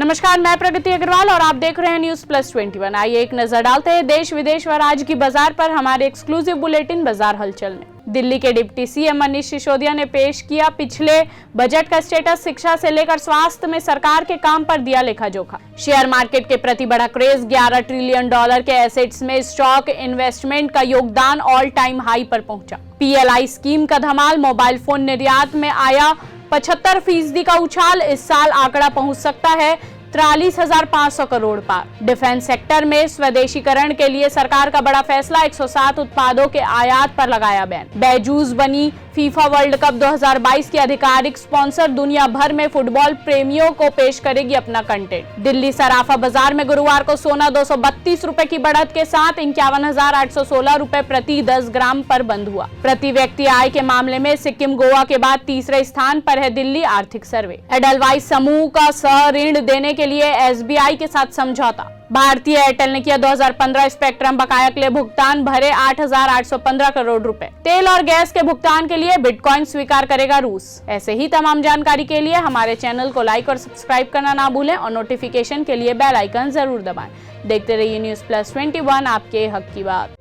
नमस्कार, मैं प्रगति अग्रवाल और आप देख रहे हैं न्यूज प्लस 21। आइए एक नजर डालते हैं देश विदेश व राज्य की बाजार पर हमारे एक्सक्लूसिव बुलेटिन बाजार हलचल में। दिल्ली के डिप्टी सीएम मनीष सिसोदिया ने पेश किया पिछले बजट का स्टेटस। शिक्षा से लेकर स्वास्थ्य में सरकार के काम पर दिया लेखा जोखा। शेयर मार्केट के प्रति बढ़ा क्रेज। $11 ट्रिलियन के एसेट्स में स्टॉक इन्वेस्टमेंट का योगदान ऑल टाइम हाई पर पहुंचा। PLI स्कीम का धमाल। मोबाइल फोन निर्यात में आया 75% का उछाल। इस साल आंकड़ा पहुंच सकता है 43,500 करोड़ पार। डिफेंस सेक्टर में स्वदेशीकरण के लिए सरकार का बड़ा फैसला। 107 उत्पादों के आयात पर लगाया बैन। बैजूस बनी फीफा वर्ल्ड कप 2022 की आधिकारिक स्पॉन्सर। दुनिया भर में फुटबॉल प्रेमियों को पेश करेगी अपना कंटेंट। दिल्ली सराफा बाजार में गुरुवार को सोना 232 रुपए की बढ़त के साथ 51,816 रुपए प्रति 10 ग्राम पर बंद हुआ। प्रति व्यक्ति आय के मामले में सिक्किम गोवा के बाद तीसरे स्थान पर है दिल्ली। आर्थिक सर्वे। एडलवाइस समूह का सह ऋण देने के लिए SBI के साथ समझौता। भारतीय एयरटेल ने किया 2015 स्पेक्ट्रम बकाया के लिए भुगतान। भरे 8,815 करोड़ रुपए। तेल और गैस के भुगतान के लिए बिटकॉइन स्वीकार करेगा रूस। ऐसे ही तमाम जानकारी के लिए हमारे चैनल को लाइक और सब्सक्राइब करना ना भूलें और नोटिफिकेशन के लिए बेल आइकन जरूर दबाएं। देखते रहिए न्यूज प्लस 21, आपके हक की बात।